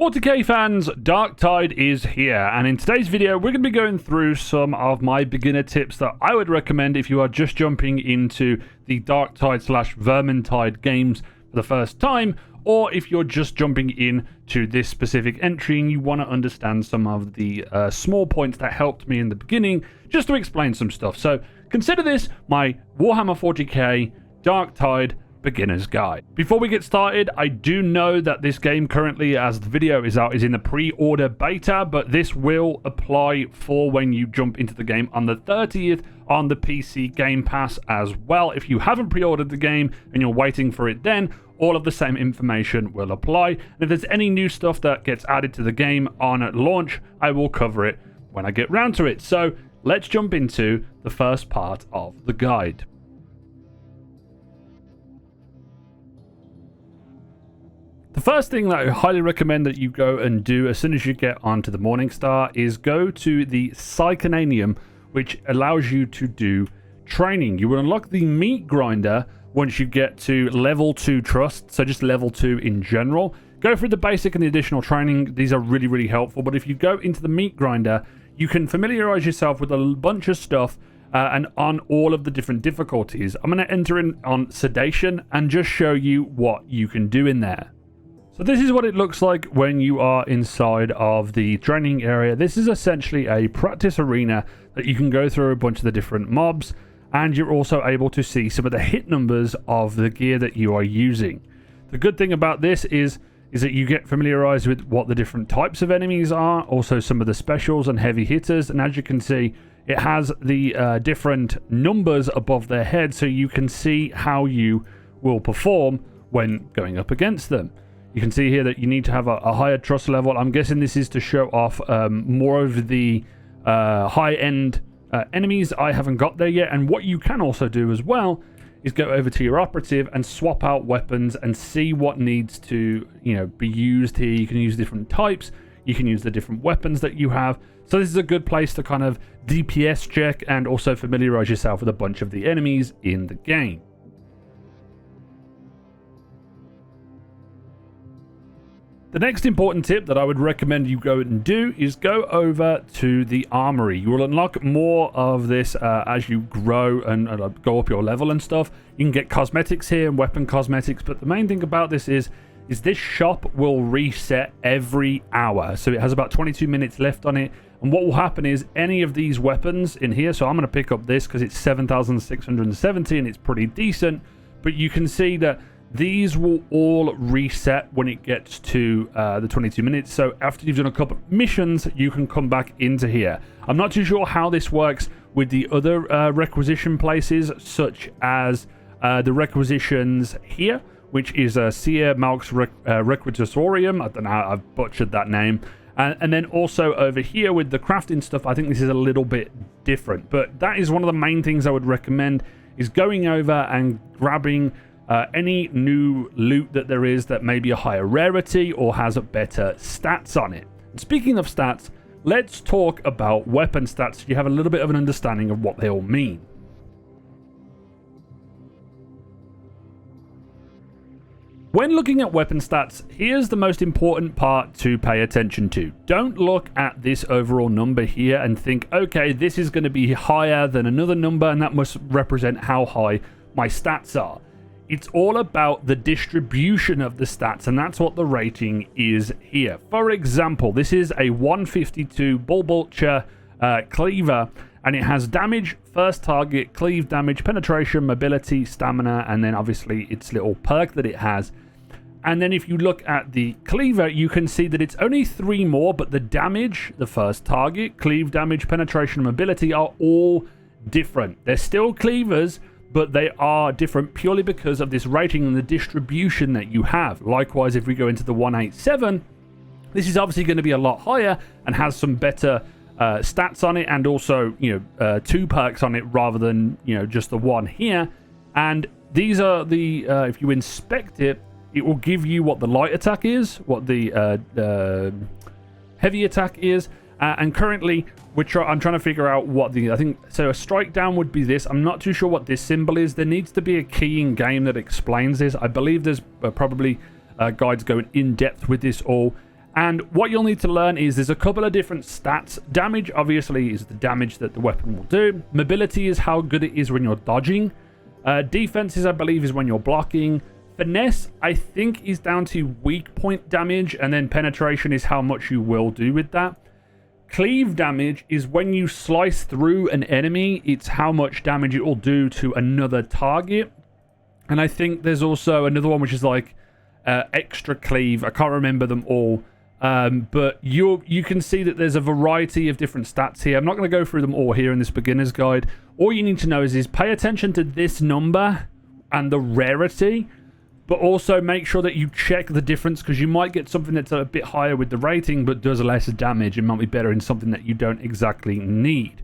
40k fans, Darktide is here, and in today's video we're going to be going through some of my beginner tips that I would recommend if you are just jumping into the Darktide / Vermintide games for the first time, or if you're just jumping in to this specific entry and you want to understand some of the small points that helped me in the beginning, just to explain some stuff. So consider this my Warhammer 40k Darktide beginner's guide. Before we get started, I do know that this game currently, as the video is out, is in the pre-order beta, but this will apply for when you jump into the game on the 30th on the PC Game Pass as well. If you haven't pre-ordered the game and you're waiting for it, then all of the same information will apply. And if there's any new stuff that gets added to the game on launch, I will cover it when I get round to it. So let's jump into the first part of the guide. The first thing that I highly recommend that you go and do as soon as you get onto the Morningstar is go to the Psychonanium, which allows you to do training. You will unlock the meat grinder once you get to level 2 trust, so just level 2 in general. Go through the basic and the additional training. These are really, really helpful. But if you go into the meat grinder, you can familiarize yourself with a bunch of stuff and on all of the different difficulties. I'm going to enter in on sedation and just show you what you can do in there. So this is what it looks like when you are inside of the training area. This is essentially a practice arena that you can go through a bunch of the different mobs, and you're also able to see some of the hit numbers of the gear that you are using. The good thing about this is that you get familiarized with what the different types of enemies are, also some of the specials and heavy hitters, and as you can see, it has the different numbers above their head, so you can see how you will perform when going up against them. You can see here that you need to have a higher trust level. I'm guessing this is to show off more of the high-end enemies. I haven't got there yet. And what you can also do as well is go over to your operative and swap out weapons and see what needs to, be used here. You can use different types. You can use the different weapons that you have. So this is a good place to kind of DPS check and also familiarize yourself with a bunch of the enemies in the game. The next important tip that I would recommend you go and do is go over to the armory. You will unlock more of this as you grow and go up your level and stuff. You can get cosmetics here and weapon cosmetics, but the main thing about this is this shop will reset every hour. So it has about 22 minutes left on it. And what will happen is any of these weapons in here, so I'm going to pick up this because it's 7,670 and it's pretty decent, but you can see that these will all reset when it gets to the 22 minutes. So after you've done a couple of missions, you can come back into here. I'm not too sure how this works with the other requisition places, such as the requisitions here, which is Seer Malk's Requisitorium. I don't know how I've butchered that name. And then also over here with the crafting stuff, I think this is a little bit different. But that is one of the main things I would recommend, is going over and grabbing any new loot that there is that may be a higher rarity or has a better stats on it. And speaking of stats, let's talk about weapon stats so you have a little bit of an understanding of what they all mean. When looking at weapon stats, here's the most important part to pay attention to. Don't look at this overall number here and think, okay, this is going to be higher than another number and that must represent how high my stats are. It's all about the distribution of the stats, and that's what the rating is here. For example, this is a 152 Bull Vulture Cleaver, and it has damage, first target, cleave damage, penetration, mobility, stamina, and then obviously its little perk that it has. And then if you look at the Cleaver, you can see that it's only 3 more, but the damage, the first target, cleave damage, penetration, and mobility are all different. They're still cleavers, but they are different purely because of this rating and the distribution that you have. Likewise, if we go into the 187, this is obviously going to be a lot higher and has some better stats on it, and also 2 perks on it rather than just the 1 here. And these are the if you inspect it, it will give you what the light attack is, what the heavy attack is, and currently I'm trying to figure out what I think, so a strike down would be this. I'm not too sure what this symbol is. There needs to be a key in game that explains this. I believe there's probably guides going in depth with this all. And what you'll need to learn is there's a couple of different stats. Damage, obviously, is the damage that the weapon will do. Mobility is how good it is when you're dodging. Defenses, I believe, is when you're blocking. Finesse, I think, is down to weak point damage. And then penetration is how much you will do with that. Cleave damage is when you slice through an enemy. It's how much damage it will do to another target. And I think there's also another one which is like extra cleave. I can't remember them all. But you can see that there's a variety of different stats here. I'm not going to go through them all here in this beginner's guide. All you need to know is pay attention to this number and the rarity, but also make sure that you check the difference, because you might get something that's a bit higher with the rating but does less damage. It might be better in something that you don't exactly need.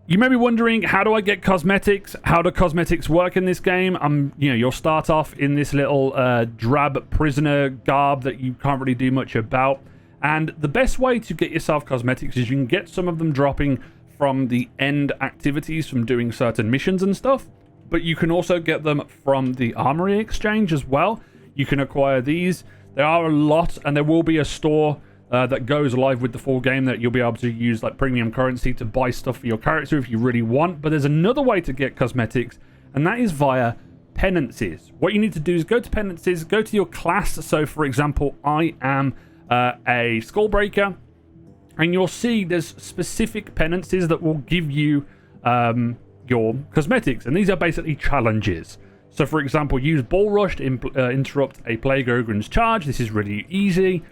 You may be wondering, how do I get cosmetics? How do cosmetics work in this game? You'll start off in this little drab prisoner garb that you can't really do much about. And the best way to get yourself cosmetics is you can get some of them dropping from the end activities from doing certain missions and stuff. But you can also get them from the armory exchange as well. You can acquire these. There are a lot, and there will be a store that goes live with the full game that you'll be able to use like premium currency to buy stuff for your character if you really want. But there's another way to get cosmetics, and that is via penances. What you need to do is go to penances, go to your class. So for example, I am a Skullbreaker, and you'll see there's specific penances that will give you your cosmetics, and these are basically challenges. So for example, use Ball Rush to interrupt a Plague Ogryn's charge. This is really easy.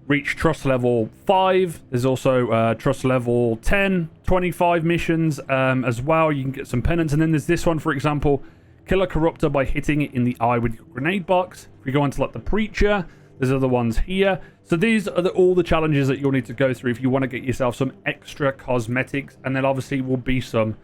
Reach trust level 5. There's also trust level 10, 25 missions as well. You can get some penance. And then there's this one, for example, kill a corruptor by hitting it in the eye with your grenade box. If you go into like the preacher, there's other ones here. So these are all the challenges that you'll need to go through if you want to get yourself some extra cosmetics. And then obviously will be some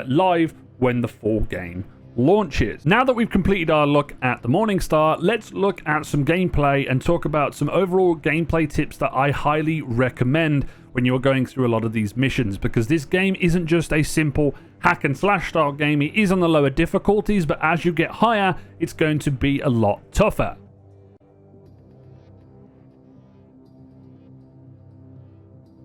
live when the full game launches. Now that we've completed our look at the Morningstar, let's look at some gameplay and talk about some overall gameplay tips that I highly recommend when you're going through a lot of these missions, because this game isn't just a simple hack and slash style game. It is on the lower difficulties, but as you get higher, it's going to be a lot tougher.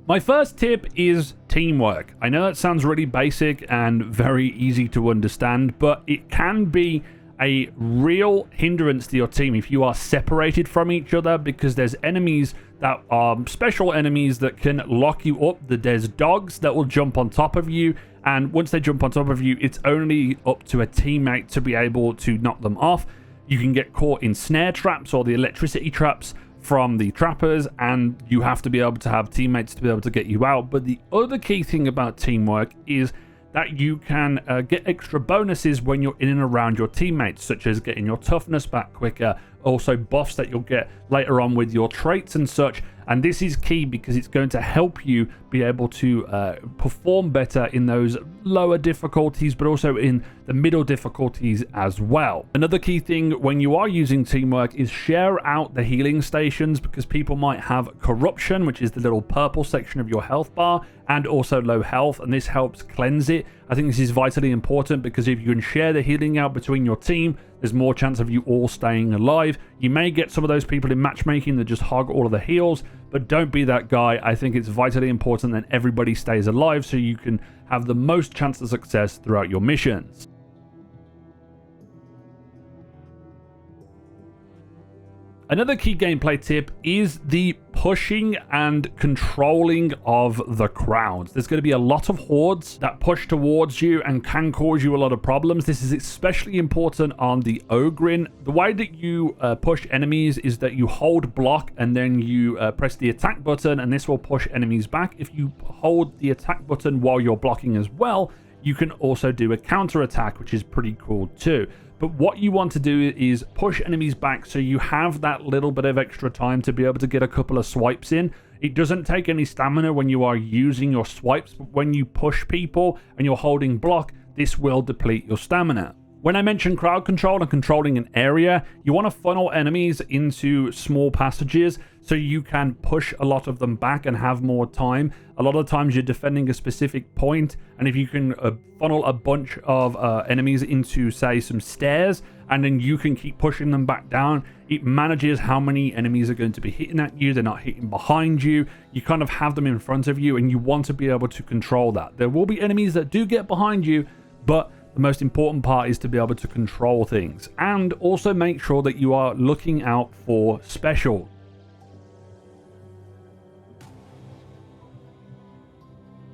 My first tip is teamwork. I know that sounds really basic and very easy to understand, but it can be a real hindrance to your team if you are separated from each other, because there's enemies that are special enemies that can lock you up. There's dogs that will jump on top of you, and once they jump on top of you, it's only up to a teammate to be able to knock them off. You can get caught in snare traps or the electricity traps from the trappers, and you have to be able to have teammates to be able to get you out. But the other key thing about teamwork is that you can get extra bonuses when you're in and around your teammates, such as getting your toughness back quicker, also buffs that you'll get later on with your traits and such. And this is key because it's going to help you be able to perform better in those lower difficulties, but also in the middle difficulties as well. Another key thing when you are using teamwork is share out the healing stations, because people might have corruption, which is the little purple section of your health bar, and also low health, and this helps cleanse it. I think this is vitally important, because if you can share the healing out between your team, there's more chance of you all staying alive. You may get some of those people in matchmaking that just hog all of the heals, but don't be that guy. I think it's vitally important that everybody stays alive so you can have the most chance of success throughout your missions. Another key gameplay tip is the pushing and controlling of the crowds. There's going to be a lot of hordes that push towards you and can cause you a lot of problems. This is especially important on the Ogryn. The way that you push enemies is that you hold block and then you press the attack button, and this will push enemies back. If you hold the attack button while you're blocking as well, you can also do a counter attack, which is pretty cool too. But what you want to do is push enemies back so you have that little bit of extra time to be able to get a couple of swipes in. It doesn't take any stamina when you are using your swipes, but when you push people and you're holding block, this will deplete your stamina. When I mention crowd control and controlling an area, you want to funnel enemies into small passages so you can push a lot of them back and have more time. A lot of times you're defending a specific point, and if you can funnel a bunch of enemies into, say, some stairs, and then you can keep pushing them back down. It manages how many enemies are going to be hitting at you. They're not hitting behind you. You kind of have them in front of you, and you want to be able to control that. There will be enemies that do get behind you, but the most important part is to be able to control things, and also make sure that you are looking out for special.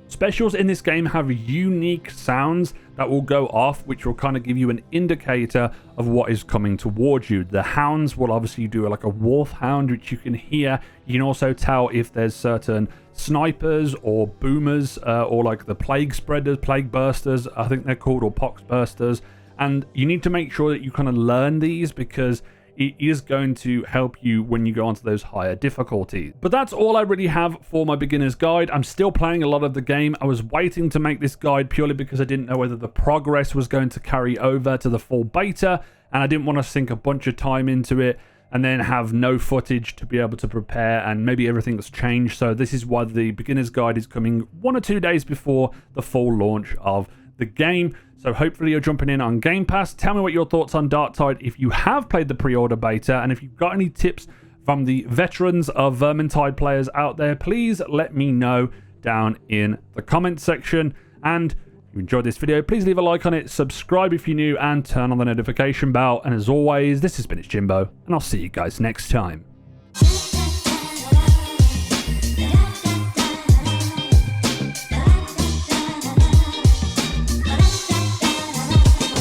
Specials in this game have unique sounds that will go off, which will kind of give you an indicator of what is coming towards you. The hounds will obviously do like a wolf hound, which you can hear. You can also tell if there's certain snipers or boomers or like the plague spreaders, plague bursters, I think they're called, or pox bursters. And you need to make sure that you kind of learn these, because it is going to help you when you go onto those higher difficulties. But that's all I really have for my beginner's guide. I'm still playing a lot of the game. I was waiting to make this guide purely because I didn't know whether the progress was going to carry over to the full beta, and I didn't want to sink a bunch of time into it and then have no footage to be able to prepare, and maybe everything's changed. So this is why the beginner's guide is coming 1 or 2 days before the full launch of the game. So hopefully you're jumping in on Game Pass. Tell me what your thoughts on Darktide if you have played the pre-order beta, and if you've got any tips from the veterans of Vermintide players out there, please let me know down in the comments section. And if you enjoyed this video, please leave a like on it, subscribe if you're new, and turn on the notification bell. And as always, this has been Jimbo, and I'll see you guys next time.